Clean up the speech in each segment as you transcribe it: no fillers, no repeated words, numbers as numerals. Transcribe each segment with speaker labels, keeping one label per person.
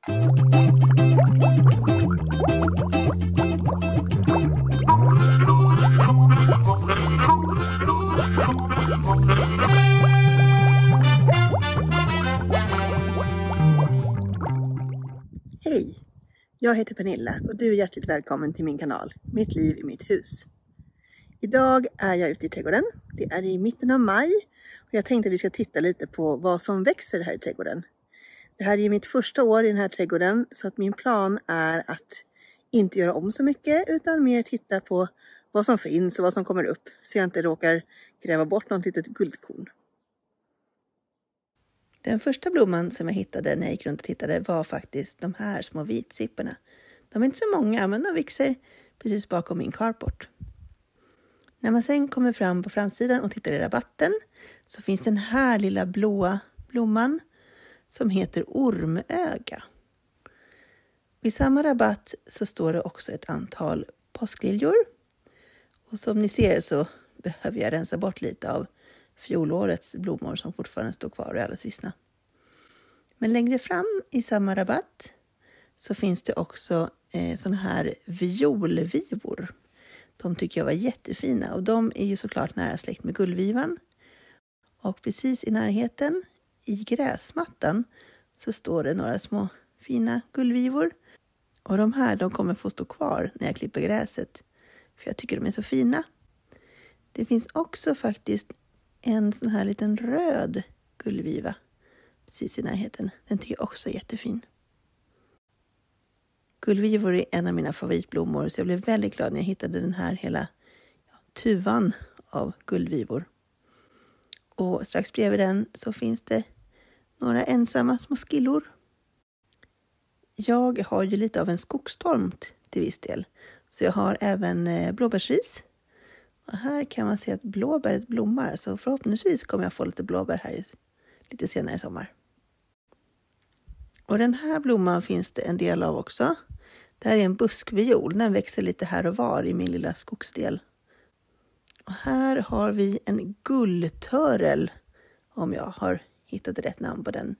Speaker 1: Hej! Jag heter Pernilla och du är hjärtligt välkommen till min kanal Mitt liv i mitt hus. Idag är jag ute i trädgården. Det är i mitten av maj och jag tänkte att vi ska titta lite på vad som växer här i trädgården. Det här är mitt första år i den här trädgården så att min plan är att inte göra om så mycket utan mer titta på vad som finns och vad som kommer upp så jag inte råkar gräva bort något litet guldkorn. Den första blomman som jag hittade när jag gick runt och tittade var faktiskt de här små vitsipporna. De är inte så många men de växer precis bakom min carport. När man sen kommer fram på framsidan och tittar i rabatten så finns den här lilla blåa blomman som heter ormöga. I samma rabatt så står det också ett antal påskliljor. Och som ni ser så behöver jag rensa bort lite av fjolårets blommor som fortfarande står kvar och är alldeles vissna. Men längre fram i samma rabatt så finns det också såna här violvivor. De tycker jag var jättefina och de är ju såklart nära släkt med gullvivan. Och precis i närheten i gräsmattan så står det några små fina gullvivor. Och de här de kommer få stå kvar när jag klipper gräset. För jag tycker de är så fina. Det finns också faktiskt en sån här liten röd gullviva precis i närheten. Den tycker jag också är jättefin. Gullvivor är en av mina favoritblommor så jag blev väldigt glad när jag hittade den här hela tuvan av gullvivor. Och strax bredvid den så finns det några ensamma små skillor. Jag har ju lite av en skogstomt till viss del. Så jag har även blåbärsris. Och här kan man se att blåbäret blommar. Så förhoppningsvis kommer jag få lite blåbär här lite senare i sommar. Och den här blomman finns det en del av också. Det här är en buskviol. Den växer lite här och var i min lilla skogsdel. Och här har vi en gulltörel. Om jag har hittat rätt namn på den.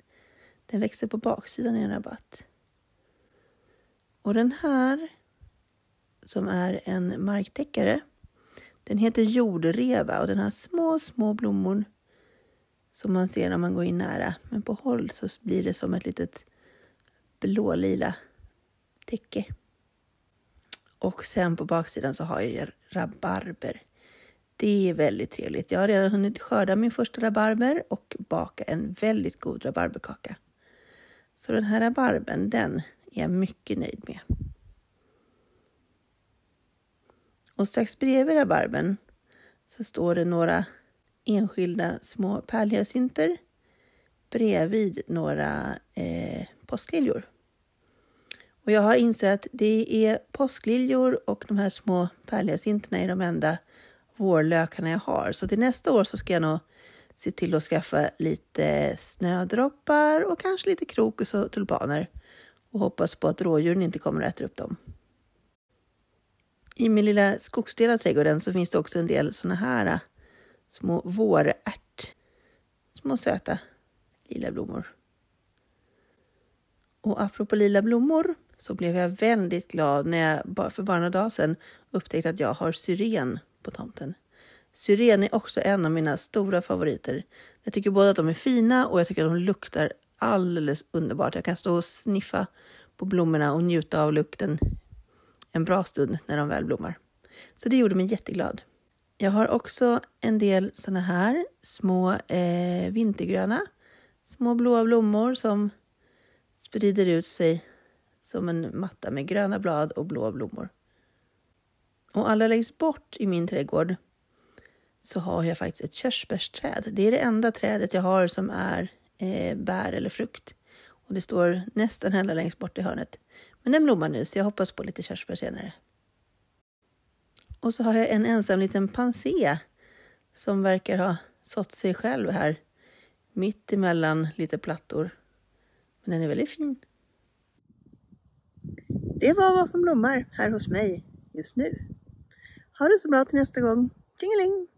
Speaker 1: Den växer på baksidan i en rabatt. Och den här som är en marktäckare. Den heter jordreva och den har små blommor som man ser när man går in nära. Men på håll så blir det som ett litet blålila täcke. Och sen på baksidan så har jag rabarber. Det är väldigt trevligt. Jag har redan hunnit skörda min första rabarber och baka en väldigt god rabarberkaka. Så den här rabarben, den är jag mycket nöjd med. Och strax bredvid rabarben så står det några enskilda små pärlhyacinter bredvid några påskliljor. Och jag har insett att det är påskliljor och de här små pärlhyacinterna är de enda vårlökarna jag har. Så till nästa år så ska jag nog se till att skaffa lite snödroppar och kanske lite krokus och tulpaner. Och hoppas på att rådjuren inte kommer att äta upp dem. I min lilla skogsdel av trädgården så finns det också en del såna här små vårärt. Små söta lila blommor. Och apropå lila blommor så blev jag väldigt glad när jag för bara några dagar sedan upptäckte att jag har syren på tomten. Syren är också en av mina stora favoriter. Jag tycker både att de är fina och jag tycker att de luktar alldeles underbart. Jag kan stå och sniffa på blommorna och njuta av lukten en bra stund när de väl blommar. Så det gjorde mig jätteglad. Jag har också en del såna här små vintergröna. Små blåa blommor som sprider ut sig som en matta med gröna blad och blåa blommor. Och allra längst bort i min trädgård så har jag faktiskt ett körsbärsträd. Det är det enda trädet jag har som är bär eller frukt. Och det står nästan hela längst bort i hörnet. Men den blommar nu så jag hoppas på lite körsbär senare. Och så har jag en ensam liten pansé som verkar ha sått sig själv här. Mitt emellan lite plattor. Men den är väldigt fin. Det var vad som blommar här hos mig just nu. Ha det så bra till nästa gång. Tjingeling!